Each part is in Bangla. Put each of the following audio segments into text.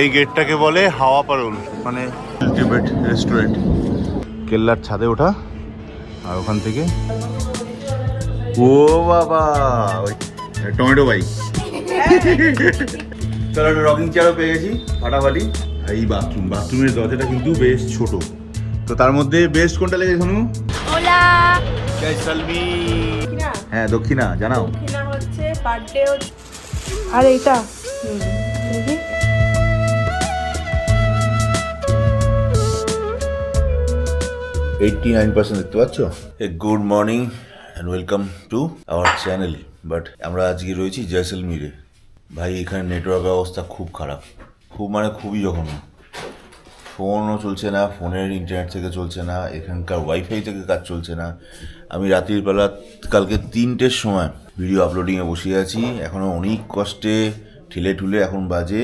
এই গেটটাকে বলে হাওয়া পারুল, মানে আলটিমেট রেস্টুরেন্ট। কেল্লার ছাদে ওঠা আর ওখান থেকে ও বাবা ওই টমেটো বাইক। তাহলে একটা রকিং চেয়ারও পেয়ে গেছি ফাটাফাটি। এই বাথরুমের দরজাটা কিন্তু বেশ ছোট, তো তার মধ্যে বেস্ট কোনটা লেগেছে শোনো? ওলা জয়সলমি। হ্যাঁ দক্ষিণা জানাও। দক্ষিণা হচ্ছে বার্থডে আর এইটা দেখি 89% দেখতে পাচ্ছ। Good morning and welcome to our channel. But আমরা আজকে রয়েছি জয়সলমীরে। ভাই এখানে নেটওয়ার্ক ব্যবস্থা খুব খারাপ, খুব মানে খুবই জঘন্য। ফোনও চলছে না, ফোনের ইন্টারনেট থেকে চলছে না, এখানকার ওয়াইফাই থেকে কাজ চলছে না। আমি রাত্রির বেলা কালকে 3টের সময় ভিডিও আপলোডিংয়ে বসে আছি, এখনও অনেক কষ্টে ঠেলে ঠুলে এখন বাজে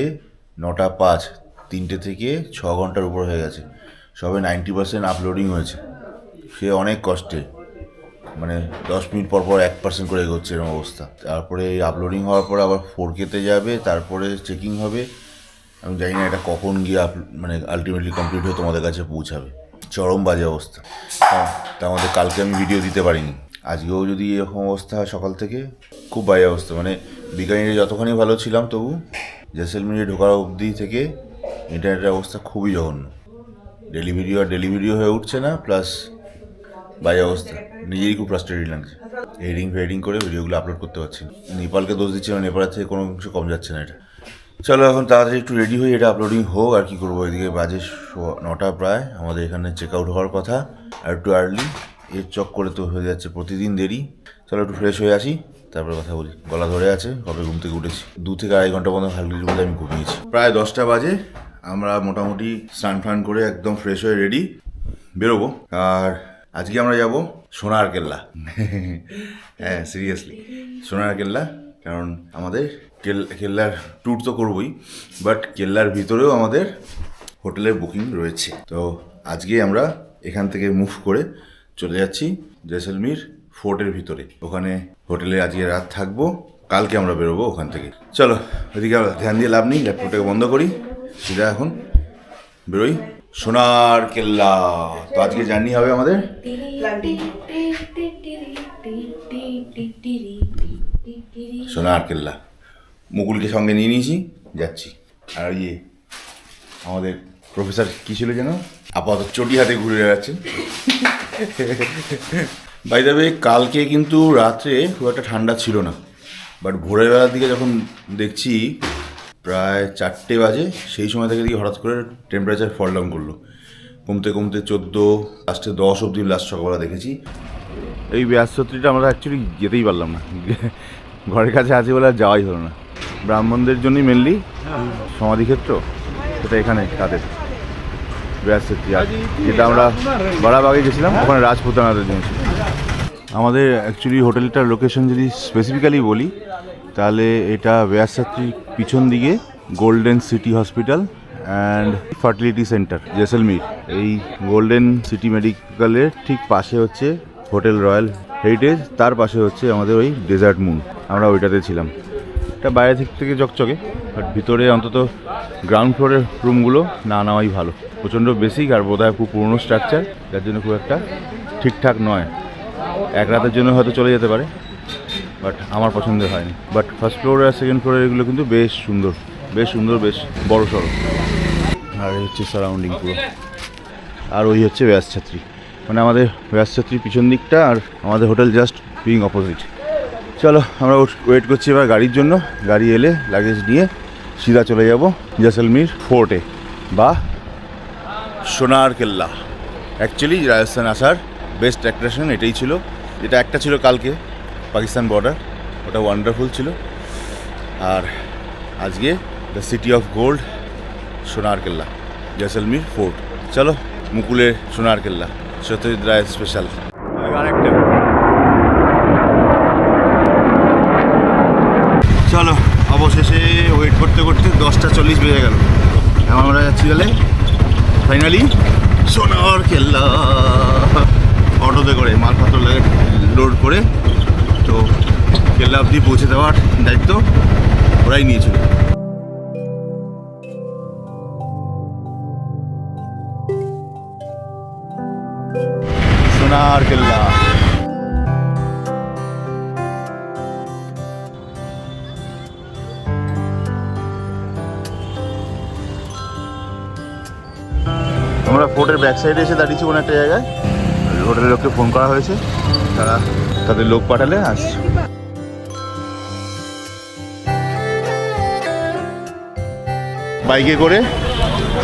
9:05। 3টে থেকে 6 ঘন্টার উপর হয়ে গেছে, সবে 90% আপলোডিং হয়েছে। সে অনেক কষ্টে, মানে 10 মিনিট পর পর 1% করে এগোচ্ছে এরকম অবস্থা। তারপরে আপলোডিং হওয়ার পর আবার 4K-তে যাবে, তারপরে চেকিং হবে। আমি জানি না এটা কখন গিয়ে মানে আলটিমেটলি কমপ্লিট হয়ে তোমাদের কাছে পৌঁছাবে। চরম বাজে অবস্থা। তার মধ্যে কালকে আমি ভিডিও দিতে পারিনি, আজকেও যদি এরকম অবস্থা হয় সকাল থেকে খুব বাজে অবস্থা। মানে বিকানিরে যতখানি ভালো ছিলাম তবু জয়সলমীরে ঢোকার অবধি থেকে ইন্টারনেটের অবস্থা খুবই জঘন্য। ডেলি ভিডিও হয়ে উঠছে না, প্লাস বাজে অবস্থা। নিজেরই খুব ফ্রাস্ট্রেটিং লাগছে, এডিটিং করে ভিডিওগুলো আপলোড করতে পারছি না। নেপালকে দোষ দিচ্ছি না, নেপালের থেকে কোনো কিছু কম যাচ্ছে না এটা। চলো এখন তাড়াতাড়ি একটু রেডি হই, এটা আপলোডিং হোক। আর কি করবো, এদিকে বাজে 9টা প্রায়। আমাদের এখানে চেক আউট হওয়ার কথা, আর একটু আর্লি। এর চক করে তো হয়ে যাচ্ছে প্রতিদিন দেরি। চলো একটু ফ্রেশ হয়ে আসি, তারপরে কথা বলি। গলা ধরে আছে, কবে ঘুম থেকে উঠেছি, 2 থেকে আড়াই ঘন্টা মতো হালকির মধ্যে আমি ঘুমিয়েছি। প্রায় 10টা বাজে, আমরা মোটামুটি স্নান ফান করে একদম ফ্রেশ হয়ে রেডি বেরোবো। আর আজকে আমরা যাব সোনার কেল্লা। হ্যাঁ সিরিয়াসলি সোনার কেল্লা, কারণ আমাদের কেল্লার ট্যুর তো করবই, বাট কেল্লার ভিতরেও আমাদের হোটেলের বুকিং রয়েছে। তো আজকে আমরা এখান থেকে মুভ করে চলে যাচ্ছি জয়সলমীর ফোর্টের ভিতরে। ওখানে হোটেলে আজকে রাত থাকবো, কালকে আমরা বেরোবো ওখান থেকে। চলো ওইদিকে ধ্যান দিয়ে লাভ নেই, ল্যাপটপটাকে বন্ধ করি, সিধা এখন বেরোই সোনার কেল্লা। তো আজকে জার্নি হবে আমাদের সোনার কেল্লা। মুকুলকে সঙ্গে নিয়ে নিয়েছি, যাচ্ছি। আর আমাদের প্রফেসর কী ছিল যেন, আপাতত চটি হাতে ঘুরে বেড়াচ্ছেন। বাই দ্য ওয়ে, কালকে কিন্তু রাত্রে খুব একটা ঠান্ডা ছিল না, বাট ভোরের বেলার দিকে যখন দেখছি প্রায় 4টে বাজে, সেই সময় থেকে দেখি হঠাৎ করে টেম্পারেচার ফল ডাউন করলো, কমতে 14, লাস্টে 10 অবধি লাস্ট সকালবেলা দেখেছি। এই ব্যাসত্রীটা আমরা অ্যাকচুয়ালি যেতেই পারলাম না, ঘরের কাছে আছে বলে আর যাওয়াই হলো না। ব্রাহ্মণদের জন্যই মেনলি সমাধিক্ষেত্র, সেটা এখানে তাদের ব্যাসত্রী। আর যেটা আমরা বাড়াবাগে গেছিলাম ওখানে রাজপুতানাদের জন্য ছিল। আমাদের অ্যাকচুয়ালি হোটেলটার লোকেশন যদি স্পেসিফিক্যালি বলি, তাহলে এটা ব্যাসত্রীর পিছন দিকে golden city hospital and fertility centre Jaisalmer. এই গোল্ডেন সিটি মেডিকেলের ঠিক পাশে হচ্ছে হোটেল রয়্যাল হেরিটেজ, তার পাশে হচ্ছে আমাদের ওই ডেজার্ট মুন। আমরা ওইটাতে ছিলাম। এটা বাইরে থেকে চকচকে, বাট ভিতরে অন্তত গ্রাউন্ড ফ্লোরের রুমগুলো না নেওয়াই ভালো। প্রচণ্ড বেসিক আর বোধহয় খুব পুরনো স্ট্রাকচার, যার জন্য খুব একটা ঠিকঠাক নয়। এক রাতের জন্য হয়তো চলে যেতে পারে, বাট আমার পছন্দের হয়নি। বাট ফার্স্ট ফ্লোর আর সেকেন্ড ফ্লোর এগুলো কিন্তু বেশ সুন্দর, বেশ বড় সড়ো। আর এই হচ্ছে সারাউন্ডিং পুরো। আর ওই হচ্ছে ব্যাসছাত্রী, মানে আমাদের ব্যাসছাত্রীর পিছন দিকটা, আর আমাদের হোটেল জাস্ট বিং অপোজিট। চলো আমরা ওয়েট করছি এবার গাড়ির জন্য। গাড়ি এলে লাগেজ নিয়ে সিধা চলে যাব জয়সলমীর ফোর্টে বা সোনার কেল্লা। অ্যাকচুয়ালি রাজস্থান আসার বেস্ট অ্যাট্রাকশন এটাই ছিল, যেটা একটা ছিল কালকে পাকিস্তান বর্ডার, ওটা ওয়ান্ডারফুল ছিল। আর আজকে দ্য সিটি অফ গোল্ড সোনার কেল্লা জয়সলমীর ফোর্ট। চলো মুকুলের সোনার কেল্লা, সত্যজিৎ রায় স্পেশাল। আরেকটা চলো, অবশেষে ওয়েট করতে 10:40 বেজে গেল। এখন আমরা যাচ্ছি গেলে ফাইনালি সোনার কেল্লা। অটোতে করে মালপত্র লাগে লোড করে, তো কেল্লা অবধি পৌঁছে দেওয়ার দায়িত্ব ওরাই নিয়েছিল। সোনার কেল্লা। আমরা ফোর্টের ব্যাক সাইডে এসে দাঁড়িয়েছি কোনো একটা জায়গায়। হোটেলের লোককে ফোন করা হয়েছে, তারা তাদের লোক পাঠালে আসছে। বাইকে করে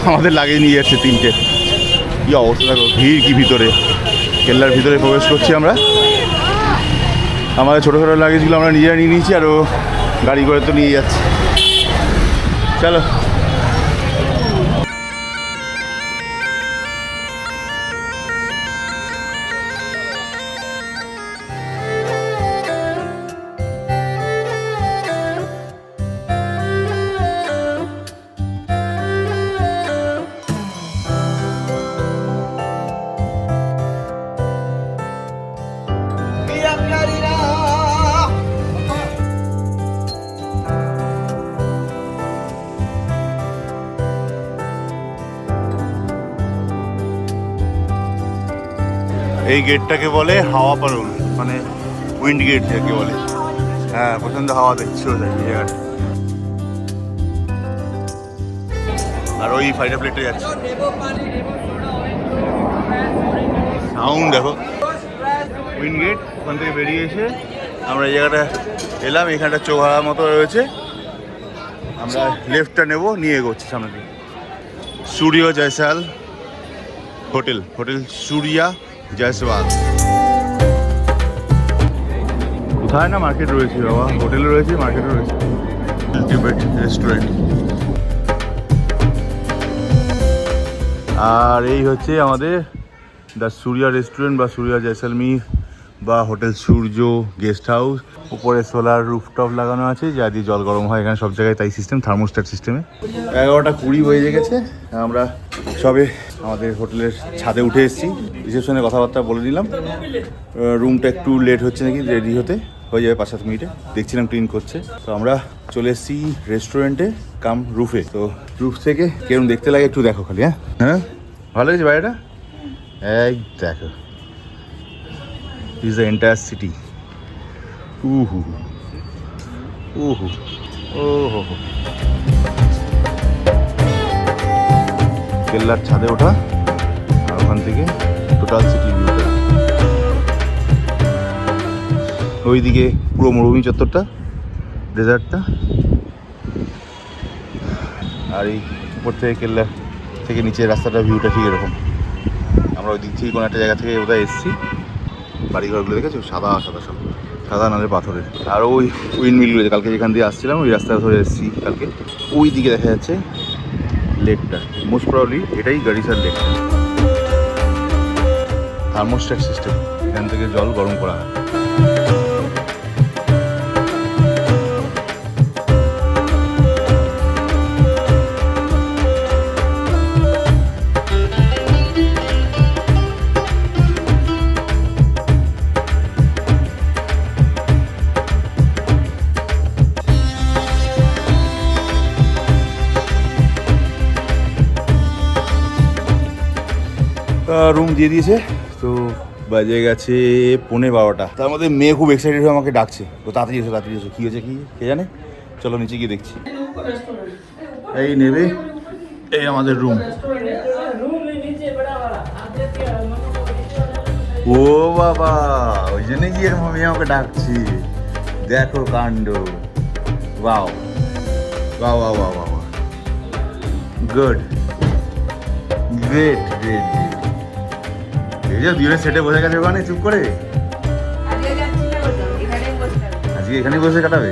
আমাদের লাগেজ নিয়ে যাচ্ছে 3টে। কি অবস্থা দেখো, ভিড় কি ভিতরে, কেল্লার ভিতরে প্রবেশ করছি আমরা। আমাদের ছোটো ছোটো লাগেজগুলো আমরা নিজেরা নিয়ে নিয়েছি, আর ও গাড়ি করে তো নিয়ে যাচ্ছে। চলো। এই গেটটাকে বলে হাওয়া পারুল, মানে উইন্ড গেট যাকে বলে। হ্যাঁ, প্রচন্ড হাওয়া দেখছিল যায় এই জায়গাটা। আর ওই ফাইটার প্লেটটা যাচ্ছে, সাউন্ড দেখো। উইন্ড গেট, ওখান থেকে বেরিয়ে এসে আমরা এই জায়গাটা এলাম। এখানটা চৌহারা মতো রয়েছে, আমরা লেফটটা নেব, নিয়ে এগোচ্ছি সামনে দিকে। সূর্য জয়সাল হোটেল, হোটেল সূর্য জয়সওয়াল। কোথায় না মার্কেট রয়েছে বাবা, হোটেলে রয়েছে, মার্কেটে রয়েছে। Ultimate restaurant. আর এই হচ্ছে আমাদের দ্য সূর্য রেস্টুরেন্ট বা সূর্য জয়সলমীর বা হোটেল সূর্য গেস্ট হাউস। উপরে সোলার রুফটপ লাগানো আছে, যা দিয়ে জল গরম হয় এখানে সব জায়গায়, তাই সিস্টেম থার্মোস্ট্যাট সিস্টেমে। 11:20 হয়ে গেছে, আমরা সবে আমাদের হোটেলের ছাদে উঠে এসেছি। রিসেপশনে কথাবার্তা বলে নিলাম। রুমটা একটু লেট হচ্ছে নাকি রেডি হতে, হয়ে যাবে 5-7 মিনিটে, দেখছিলাম ক্লিন করছে। তো আমরা চলে এসেছি রেস্টুরেন্টে কাম রুফে। তো রুফ থেকে কেরম দেখতে লাগে একটু দেখো খালি। হ্যাঁ হ্যাঁ, ভালো হয়েছে বাইরেটা, এই দেখো। Is the entire city. উহু উহু ও হো হো। কেল্লার ছাদে ওঠা, আর ওখান থেকে টোটাল সিটি ভিউটা। ওইদিকে পুরো মরুভূমি চত্বরটা, ডেজার্টটা। আর এই উপর থেকে কেল্লার থেকে নিচের রাস্তাটা ভিউটা ঠিক এরকম। আমরা ওই দিক থেকে কোনো একটা জায়গা থেকে বোধহয় এসেছি। বাড়িঘরগুলো দেখেছো, সাদা সাদা সব, সাদা নালে পাথরের। আর ওই উইন্ড মিলগুলো কালকে যেখান দিয়ে আসছিলাম ওই রাস্তা ধরে এসেছি কালকে। ওই দিকে দেখা যাচ্ছে লেকটা, মোস্ট প্রবাবলি এটাই গাড়িসার লেক। থার্মোস্ট্যাট সিস্টেম, এখান থেকে জল গরম করা হয়। রুম দিয়ে দিয়েছে, তো বাজে গেছে 11:15। তার মধ্যে মেয়ে খুব এক্সাইটেড হয়ে আমাকে ডাকছে, তো তাড়াতাড়ি এসো তাড়াতাড়ি এসো। কী হয়েছে কি কে জানে, চলো নিচে গিয়ে দেখছি। এই নেবে, এই আমাদের রুম। ও বাবা, ওই জন্যই গিয়ে মেয়ে আমাকে ডাকছি। দেখো কাণ্ড, wow wow wow wow wow, good, great great great. এই যে দুজনে সেটে বসে গেছে ওখানে চুপ করে। আজকে এখানেই বসে কাটাবে,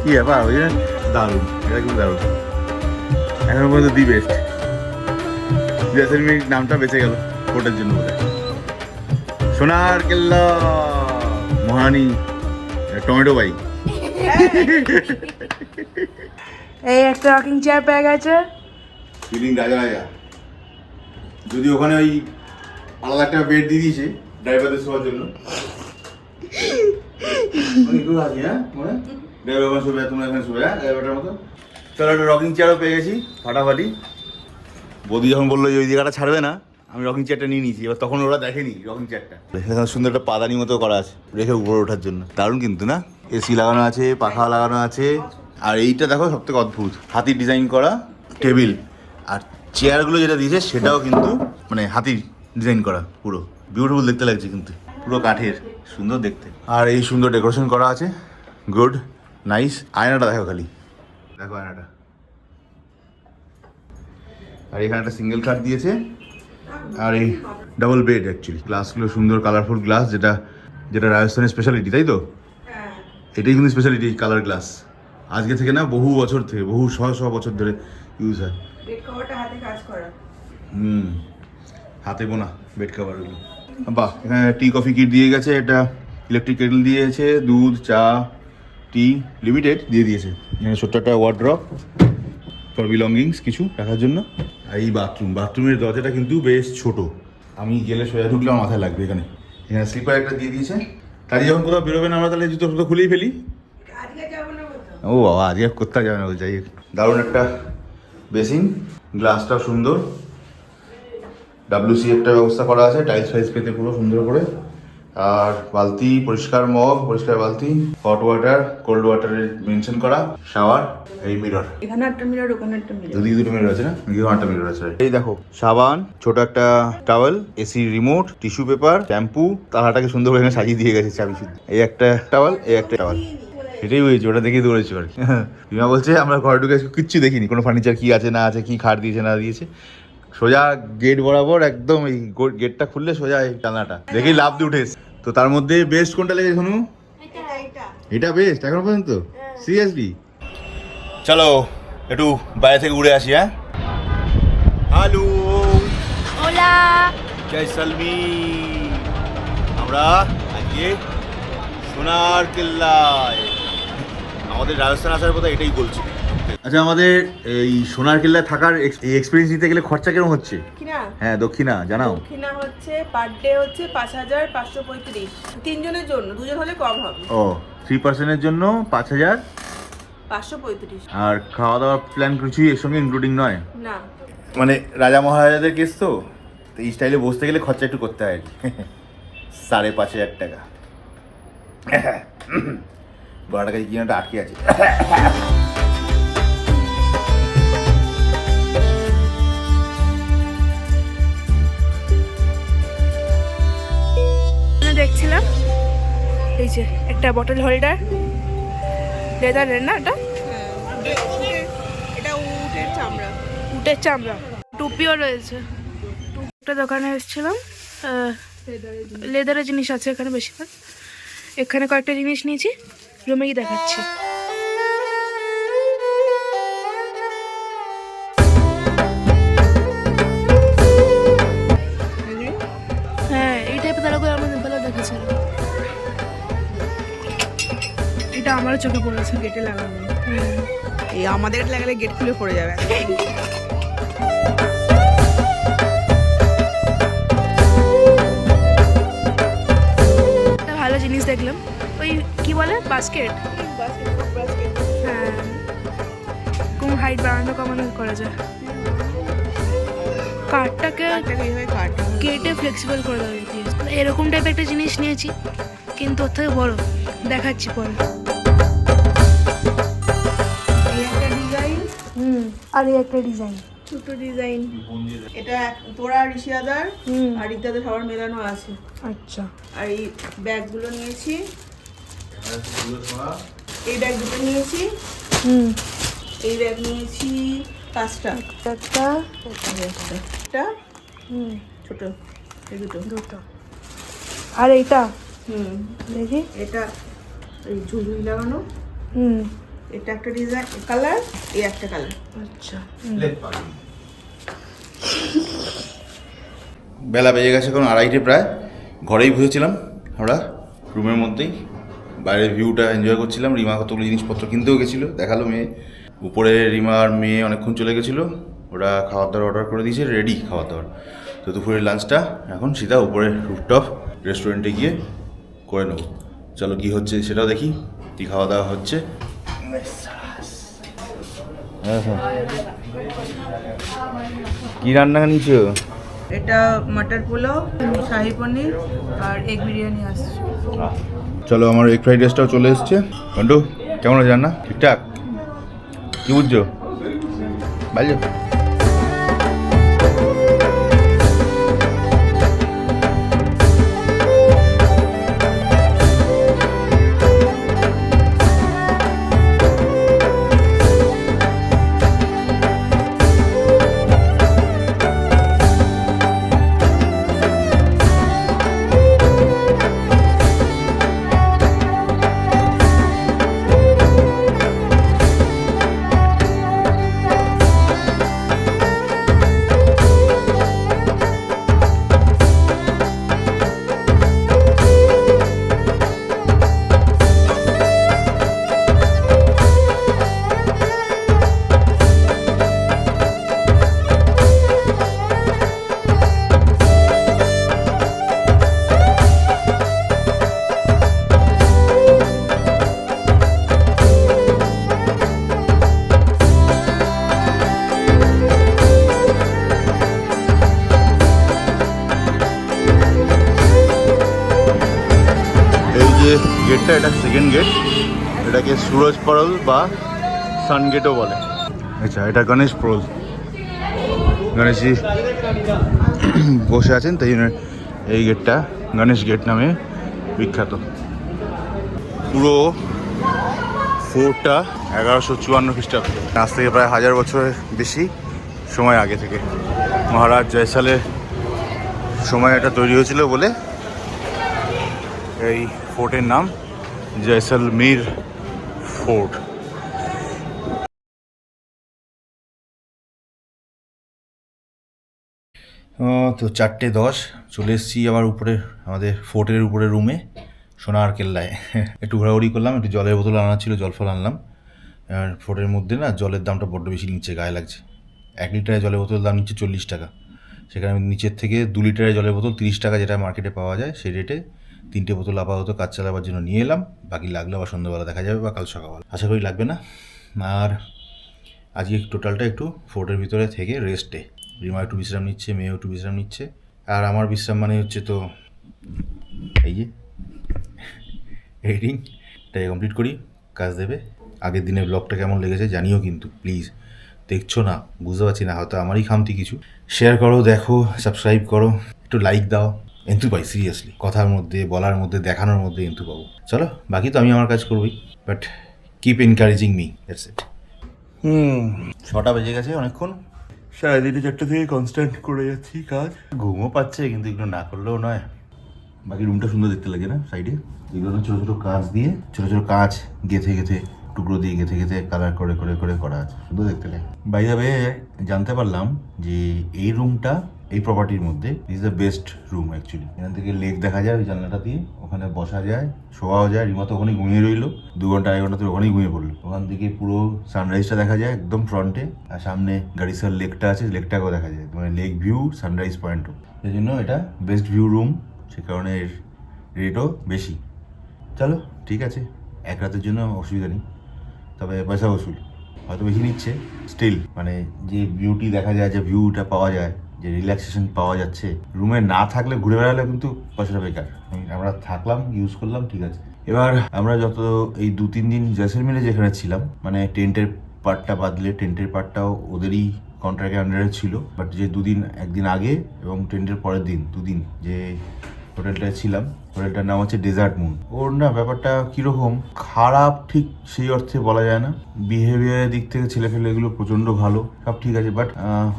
কি ব্যাপার? ওই জন্য দারুণ, এটা খুব দারুণ। এখন পর্যন্ত দি বেস্ট। জয়সলমীর নামটা বেঁচে গেল কোর্টের জন্য বোধ হয়। সোনার কেল্লা, মহারানী টমেটো বাই। এই একটা রকিং চেয়ার পেয়ে গেছে, ফিলিং রাজা রাজা। যদি ওখানে ওই আলাদা একটা বেড দিয়ে দিয়েছে ড্রাইভারদের শোয়ার জন্য। ড্রাইভার ওখানে শোবে, তোমরা এখানে শোবে, হ্যাঁ ড্রাইভারটার মতো। চলো একটা রকিং চেয়ারও পেয়ে গেছি ফাটাফাটি। বৌদি যখন বললো যে ওই জায়গাটা ছাড়বে না, আমি রকিং চেয়ারটা নিয়ে নিয়েছি, এবার তখন ওরা দেখেনি রকিং চেয়ারটা। এখানে সুন্দর একটা পাদানি মতো করা আছে রেখে উপরে ওঠার জন্য, দারুণ কিন্তু না? এসি লাগানো আছে, পাখা লাগানো আছে, আর এইটা দেখো সব থেকে অদ্ভুত, হাতির ডিজাইন করা টেবিল, আর চেয়ারগুলো যেটা দিয়েছে সেটাও কিন্তু মানে হাতির ডিজাইন করা, পুরো বিউটিফুল দেখতে লাগছে কিন্তু, পুরো কাঠের, সুন্দর দেখতে। আর এই সুন্দর ডেকোরেশন করা আছে, গুড নাইস। আয়নাটা দেখো খালি, দেখো আয়নাটা। আর এখানে একটা সিঙ্গেল খাট দিয়েছে, আর এই ডাবল বেড অ্যাকচুয়ালি। গ্লাসগুলো সুন্দর কালারফুল গ্লাস, যেটা যেটা রাজস্থানের স্পেশালিটি, তাই তো? এটাই কিন্তু স্পেশালিটি, কালার গ্লাস। আজকে থেকে না, বহু বছর থেকে, বহু শহ বছর ধরে ইউজ হয়। বেড কভারটা হাতে কাজ করা। হাতে বোনা বেড কভারগুলো। বাহ, এখানে টি কফি কিট দিয়ে গেছে, এটা ইলেকট্রিক কেটল দিয়েছে, দুধ চা টি লিমিটেড দিয়ে দিয়েছে। এখানে ছোট্ট একটা ওয়ার্ড্রপ ফর বিলঙ্গিংস কিছু রাখার জন্য। আর এই বাথরুমের দরজাটা কিন্তু বেশ ছোট, আমি গেলে সোজা ঢুকলে আমার মাথায় লাগবে। এখানে এখানে স্লিপার একটা দিয়ে দিয়েছে, কাজে যখন কোথাও বেরোবেন আমরা তাহলে জুতো টুতো খুলেই ফেলি। ও বাবা, আজকে কোথাও যাবে না বলছে। দারুণ একটা বেসিন, গ্লাসটাও সুন্দর, WC একটা ব্যবস্থা করা আছে, টাইলস ফাইলস পেতে পুরো সুন্দর করে। আর বালতি, পরিষ্কার মগ, পরিষ্কার বালতি, হট ওয়াটার কোল্ড ওয়াটারের মেনশন করা, শাওয়ার, এই মিরর, এখানে একটা মিরর, ওখানে একটা মিরর, দুদিকে দুটো মিরর আছে না, এখানে একটা মিরর আছে। এই দেখো সাবান, ছোট একটা towel, AC remote, tissue paper, shampoo, তালাটাকে সুন্দর করে এখানে সাজিয়ে দিয়ে গেছে চাবি শুদ্ধ। এই একটা টাওয়েল, এই একটা টাওয়েল, এটাই হয়েছে, ওটা দেখেই দৌড়েছি আর কি। রিমা বলছে আমরা ঘরে ঢুকে কিচ্ছু দেখিনি, কোনো ফার্নিচার কি আছে না আছে, কি খাট দিয়েছে না দিয়েছে, সোজা গেট বরাবর একদম, এই গেটটা খুললে সোজা এই জানলাটা দেখেই লাফ দিয়ে উঠেছে। তো তার মধ্যে বেস্ট কোনটা লেগেছে শোনো? এটা বেস্ট এখন পর্যন্ত, সিরিয়াসলি। চলো একটু বাইরে থেকে উড়ে আসি। হ্যাঁ, হ্যালো, ওলা জয়সলমীর। আমরা আজকে সোনার কেল্লায়, আমাদের রাজস্থান আসার কথা এটাই বলছি। আচ্ছা, আমাদের এই সোনার কেল্লায় থাকার এই এক্সপিরিয়েন্স নিতে গেলে খরচা কেমন হচ্ছে? হ্যাঁ, দক্ষিণা জানাও। দক্ষিণা হচ্ছে পার ডে হচ্ছে 5,535, তিনজনের জন্য, দুজন হলে কম হবে। ও, 3 পার্সনের জন্য 5,535। আর খাওয়া দাওয়ার প্ল্যান কিছুই এর সঙ্গে ইনক্লুডিং নয়? না, মানে রাজা মহারাজাদের কেস তো, তো এই স্টাইলে বসতে গেলে খরচা একটু করতে হয় আর কি। 5,500 টাকা। বড়টার কাছে কিনাটা আটকে আছে। দেখছিলাম এই যে একটা বটল হোল্ডার, লেদারের না, এটা উটের চামড়া, টুপিও রয়েছে। একটা দোকানে এসেছিলাম, লেদারের জিনিস আছে এখানে বেশিরভাগ। এখানে কয়েকটা জিনিস নিয়েছি, রুমে গিয়ে দেখাচ্ছি। হ্যাঁ, এই টাইপের তারাগুলো আমার বেলা দেখেছিলাম। এটা আমারও চোখে পড়েছে, গেটে লাগানো। এই আমাদের লাগালে গেট খুলে পড়ে যাবে। একটা ভালো জিনিস দেখলাম, ওই কি বলে, বাস্কেট। হ্যাঁ, কোন হাইট বাড়ানো কমানো করা যায়। কাঠটাকে কেটে ফ্লেক্সিবল করে দেওয়া দিয়েছে। এরকম টাইপের একটা জিনিস নিয়েছি, কিন্তু ওর থেকে বড়, দেখাচ্ছি পরে। আর এই একটা ডিজাইন, ছোট ডিজাইন, এটা তোরা ঋষিয়াদার আর ইত্যাদি সবার মেলানো আছে। আচ্ছা, আর এই ব্যাগগুলো নিয়েছি, এই ব্যাগ দুটো নিয়েছি, এই ব্যাগ নিয়েছি 5টা, একটা একটা ছোট, এই দুটো। আর এইটা দেখি, এটা এই ঝুলঝুলি লাগানো, এটা একটা ডিজাইন কালার, এই একটা কালার। আচ্ছা। বেলা বেজে গেছে এখন 2:30 প্রায়। ঘরেই বসেছিলাম আমরা, রুমের মধ্যেই, বাইরের ভিউটা এনজয় করছিলাম। রিমা কতগুলো জিনিসপত্র কিনতেও গেছিলো, দেখালো মেয়ে। উপরে রিমা আর মেয়ে অনেকক্ষণ চলে গেছিলো, ওরা খাবার দাবার অর্ডার করে দিয়েছে, রেডি খাবার দাবার। তো দুপুরের লাঞ্চটা এখন সিধা উপরে রুফটপ রেস্টুরেন্টে গিয়ে করে নেবো। চলো কী হচ্ছে সেটাও দেখি, কী খাওয়া দাওয়া হচ্ছে। কি রান্না নিয়েছো? এটা মটর পোলাও, শাহি পনির আর এগ বিরিয়ানি আসছে। চলো, আমার এগ ফ্রাইড রাইসটাও চলে এসছে। কন্টু কেমন আছে রান্না? ঠিকঠাক? কি বুঝছো? ভালো। গেটটা, এটা সেকেন্ড গেট, এটাকে সুরজ পরল বা সান গেটও বলে। আচ্ছা, এটা গণেশ পরল, গণেশজি বসে আছেন, তাই জন্য এই গেটটা গণেশ গেট নামে বিখ্যাত। পুরো ফোর্টটা 1154 খ্রিস্টাব্দ, আজ থেকে প্রায় 1000 বছরের বেশি সময় আগে থেকে মহারাজ জয়সালের সময় এটা তৈরি হয়েছিল বলে এই ফোর্টের নাম জয়সলমীর ফোর্ট। তো 4:10 চলে এসেছি আবার উপরে আমাদের ফোর্টের উপরে রুমে, সোনার কেল্লায়। একটু ঘোরাঘুরি করলাম, একটু জলের বোতল আনা ছিল, জল ফল আনলাম। আর ফোর্টের মধ্যে না জলের দামটা বড্ড বেশি নিচ্ছে, গায়ে লাগছে। 1 লিটারের জলের বোতলের দাম নিচ্ছে 40 টাকা, সেখানে আমি নিচের থেকে 2 লিটারের জলের বোতল 30 টাকা যেটা মার্কেটে পাওয়া যায় সেই রেটে 3টে বোতল আপাতত কাজ চালাবার জন্য নিয়ে এলাম। বাকি লাগলে আবার সন্ধ্যাবেলা দেখা যাবে বা কাল সকালবেলা, আশা করি লাগবে না। আর আজকে টোটালটা একটু ফোর্টের ভিতরে থেকে রেস্টে, রিমা একটু বিশ্রাম নিচ্ছে, মেয়েও একটু বিশ্রাম নিচ্ছে। আর আমার বিশ্রাম মানে হচ্ছে তো এই যে এডিটিংটাকে কমপ্লিট করি, কাজ দেবে। আগের দিনের ব্লগটা কেমন লেগেছে জানিও কিন্তু প্লিজ। দেখছো না, বুঝতে পারছি না, হয়তো আমারই খামতি কিছু। শেয়ার করো, দেখো, সাবস্ক্রাইব করো, একটু লাইক দাও। এন্টু পাই সিরিয়াসলি, কথার মধ্যে, বলার মধ্যে, দেখানোর মধ্যে এন্টু পাবো। চলো, বাকি তো আমি আমার কাজ করবোই, but keep encouraging me, that's it. 6টা বেজে গেছে, অনেকক্ষণ সারাদিনে 4টা থেকে কনস্ট্যান্ট করে যাচ্ছি কাজ। ঘুমও পাচ্ছে কিন্তু এগুলো না করলেও নয়। বাকি রুমটা সুন্দর দেখতে লাগে না সাইডে, এগুলো ছোটো ছোটো কাঁচ দিয়ে, ছোটো ছোটো কাঁচ গেথে গেথে, টুকরো দিয়ে গেথে গেথে কালার করে করে করে করা আছে, সুন্দর দেখতে লাগে। বাই দ্য ওয়ে, জানতে পারলাম যে এই রুমটা এই প্রপার্টির মধ্যে is the best room actually. এখান থেকে লেক দেখা যায় ওই জানলাটা দিয়ে, ওখানে বসা যায়, শোয়াও যায়। রিমা তো ওখানেই ঘুমিয়ে রইলো, 2 ঘন্টা 1 ঘন্টা তো ওখানেই ঘুমিয়ে পড়লো। ওখান থেকে পুরো সানরাইজটা দেখা যায় একদম ফ্রন্টে, আর সামনে গাড়িসার লেকটা আছে, লেকটাকেও দেখা যায়, মানে লেক ভিউ, সানরাইজ পয়েন্টও। সেই জন্য এটা বেস্ট ভিউ রুম, সে কারণে এর রেটও বেশি। চলো ঠিক আছে, 1 রাতের জন্য অসুবিধা নেই, তবে পয়সা ওসুল হয়তো বেশি নিচ্ছে। স্টিল মানে যে বিউটি দেখা যায়, যে ভিউটা পাওয়া যায়, যে রিল্যাক্সেশন পাওয়া যাচ্ছে, রুমে না থাকলে, ঘুরে বেড়ালে কিন্তু পয়সাটা বেকার। আমরা থাকলাম, ইউজ করলাম, ঠিক আছে। এবার আমরা যত এই 2-3 দিন জয়সলমীরে যেখানে ছিলাম, মানে টেন্টের পার্টটা বাদলে, টেন্টের পার্টটাও ওদেরই কন্ট্রাক্টের আন্ডারে ছিল, বাট যে 2 দিন, একদিন আগে এবং টেন্টের পরের দিন 2 দিন যে হোটেলটায় ছিলাম, হোটেলটার নাম হচ্ছে ডেজার্ট মুন। ওর না ব্যাপারটা কীরকম খারাপ ঠিক সেই অর্থে বলা যায় না। বিহেভিয়ারের দিক থেকে ছেলেফেলে এগুলো প্রচণ্ড ভালো, সব ঠিক আছে, বাট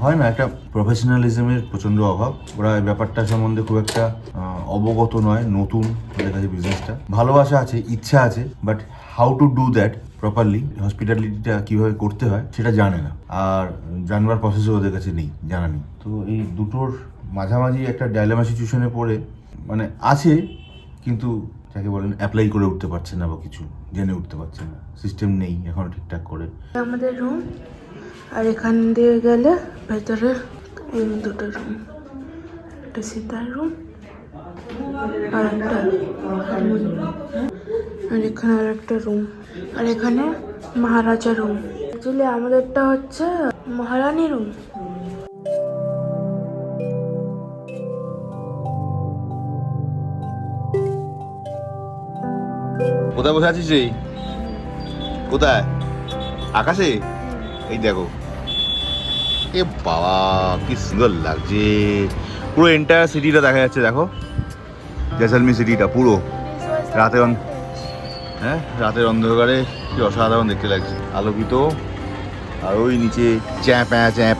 হয় না, একটা প্রফেশনালিজমের প্রচণ্ড অভাব। ওরা এই ব্যাপারটা সম্বন্ধে খুব একটা অবগত নয়, নতুন ওদের কাছে বিজনেসটা। ভালোবাসা আছে, ইচ্ছা আছে, but how to do that properly, হসপিটালিটিটা কীভাবে করতে হয় সেটা জানে না, আর জানবার প্রসেসও ওদের কাছে নেই, জানা নেই। তো এই দুটোর মাঝামাঝি একটা ডাইলেমা সিচুয়েশনে পড়ে, মানে আছে কিন্তু যাকে বলেন অ্যাপ্লাই করে উঠতে পারছে না, বা কিছু জেনে উঠতে পারছে না, সিস্টেম নেই এখনো ঠিকঠাক করে। আমাদের রুম, আর এখান দিয়ে গেলে ভেতরে এই 2টো রুম, একটা সীতার রুম আর একটা, আর এখানে আর একটা রুম, আর এখানে মহারাজা রুম। অ্যাকচুয়ালি আমাদেরটা হচ্ছে মহারানী রুম। কোথায় বসে আছিস রে? কোথায়? আকাশে? এই দেখো, এ বাবা কি সুন্দর লাগছে, পুরো এন্টায়ার সিটিটা দেখা যাচ্ছে। দেখো জয়সলমীর সিটিটা পুরো রাতের অন্ধকারে কি অসাধারণ দেখতে লাগছে, আলোকিত। আর ওই নিচে চ্যাঁ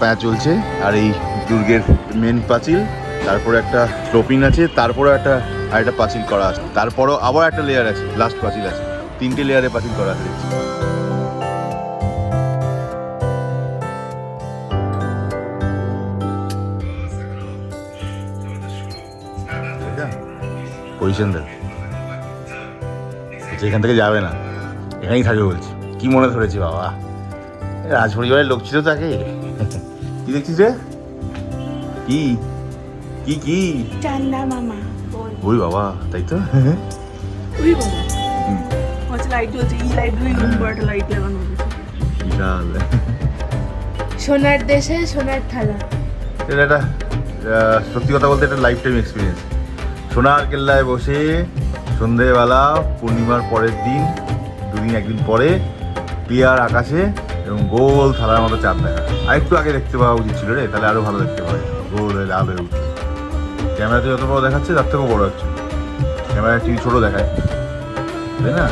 প্যাঁ চলছে। আর এই দুর্গের মেন পাঁচিল, তারপরে একটা স্লোপিং আছে, তারপরে আরেকটা পাঁচিল করা আছে, তারপরও আবার একটা লেয়ার আছে, লাস্ট পাঁচিল আছে। 3টে লেয়ারে পাঁচিল করা আছে দেখছি। পজিশন দেখ, এখান থেকে যাবে না, এখানেই থাকবে বলছি। কি মনে ধরেছে বাবা, রাজ পরিবারের লোক ছিল তাকে। কি দেখছিস রে? কি কি কি চান্দা মামা বল। ওই বাবা, তাই তো। ওই বাবা আচ্ছা, লাইট জ্বলছে, এই লাইটগুলোই লম্বা একটা লাইট লাগানো হয়েছে। বিশাল। সোনার দেশে সোনার থালা। এটা একটা সত্যি কথা বলতে একটা লাইফ টাইম এক্সপিরিয়েন্স। সোনার কেল্লায় বসে সন্ধেবেলা পূর্ণিমার পরের দিন, একদিন পরে ক্লিয়ার আকাশে এবং গোল থালার মতো চাঁদ দেখা। আর একটু আগে দেখতে পাওয়া উচিত ছিল রে, তাহলে আরো ভালো দেখতে পাওয়া যেত। গোল হয়ে লাল হয়ে উঠছে, ক্যামেরাতে যত বড় দেখাচ্ছে তার থেকেও বড় হচ্ছে। ক্যামেরা ঠিক ছোট দেখায়, তাই না?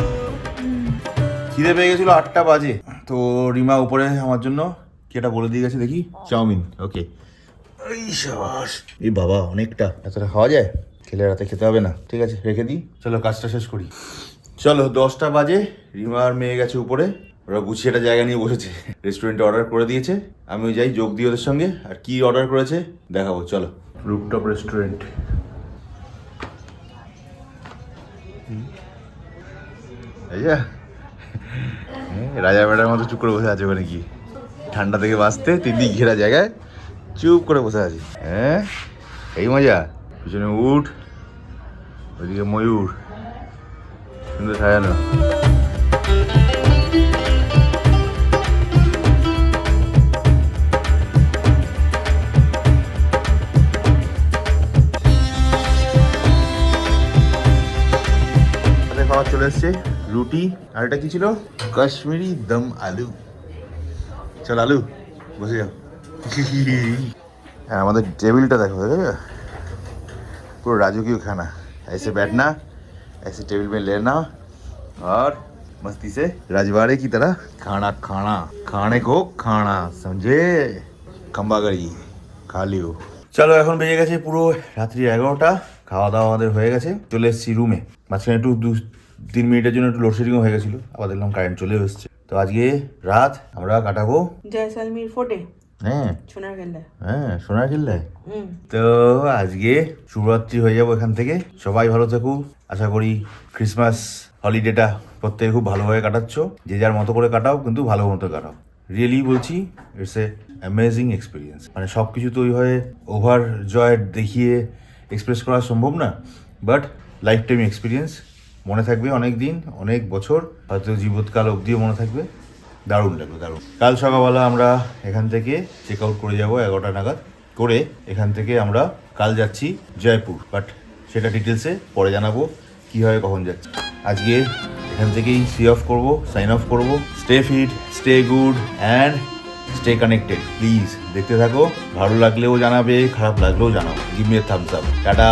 খিদে পেয়ে গেছিলো, 8টা বাজে। তো রিমা উপরে আমার জন্য কি একটা বলে দিয়ে গেছে, দেখি। চাউমিন। ওকে, এই সাবাস। এই বাবা, অনেকটা। এতটা খাওয়া যায়? খেলে রাতে খেতে হবে না, ঠিক আছে রেখে দিই। চলো কাজটা শেষ করি। চলো 10টা বাজে, রিমার মেয়ে গেছে উপরে, ওরা গুছিয়ে একটা জায়গা নিয়ে বসেছে। রেস্টুরেন্টে অর্ডার করে দিয়েছে, আমিও যাই যোগ দিই ওদের সঙ্গে। আর কি অর্ডার করেছে দেখাবো, চলো। Rooftop restaurant. এই যা রাজা বেটার মতো চুপ করে বসে আছে ওখানে, কি ঠান্ডা থেকে বাঁচতে 3 দিক ঘেরা জায়গায় চুপ করে বসে আছি। হ্যাঁ, এই মজা। পিছনে উট, ওইদিকে ময়ূর, সুন্দর সাজানো। খাবার চলে এসছে, রুটি আর এটা কি ছিল, কাশ্মীরি দম আলু। চল আলু, বসে যাও। হ্যাঁ, আমাদের টেবিলটা দেখো, পুরো राजकीय खाना। ऐसे बैठना, ऐसे टेबल में लेना और मस्ती से राजवाड़े की तरह खाना खाना, खाने को खाना, समझे? खंबा करी खा लियो। চলো, এখন বেজে গেছে পুরো রাত্রি 11টা। খাওয়া দাওয়া আমাদের হয়ে গেছে, চলে এসেছি রুমে। মাঝখানে একটু 2-3 মিনিটের জন্য একটু লোডশেডিংও হয়ে গেছিলো, আবার দেখলাম কারেন্ট চলে এসেছে। তো আজকে রাত আমরা কাটাবো জয়সলমীর ফোর্টে। হ্যাঁ, সোনার কেল্লা। হ্যাঁ, সোনার কেল্লায়। তো আজকে শুভরাত্রি হয়ে যাবো এখান থেকে। সবাই ভালো থাকুক, আশা করি ক্রিসমাস হলিডেটা প্রত্যেকে খুব ভালোভাবে কাটাচ্ছ। যে যার মতো করে কাটাও, কিন্তু ভালো মতো কাটাও। রিয়েলি বলছি, ইটস এ অ্যামেজিং এক্সপিরিয়েন্স। মানে সব কিছু তো ওইভাবে ওভার জয় দেখিয়ে এক্সপ্রেস করা সম্ভব না, বাট লাইফ টাইম এক্সপিরিয়েন্স। মনে থাকবে অনেক দিন, অনেক বছর, হয়তো জীবৎকাল অবধিও মনে থাকবে। দারুণ লাগবে, দারুণ। কাল সকালবেলা আমরা এখান থেকে চেক আউট করে যাবো 11টা নাগাদ করে। এখান থেকে আমরা কাল যাচ্ছি জয়পুর, বাট সেটা ডিটেলসে পরে জানাবো কীভাবে কখন যাচ্ছি। আজকে এখান থেকেই সাইন অফ করবো। Stay fit, stay good and stay connected. Please দেখতে থাকো, ভালো লাগলেও জানাবে, খারাপ লাগলেও জানাবো। Give me a thumbs up. Tata,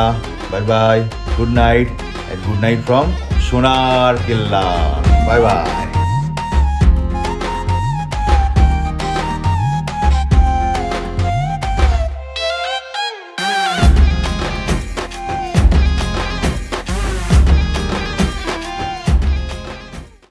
bye bye, good night, and good night from Sonar Kella. Bye bye.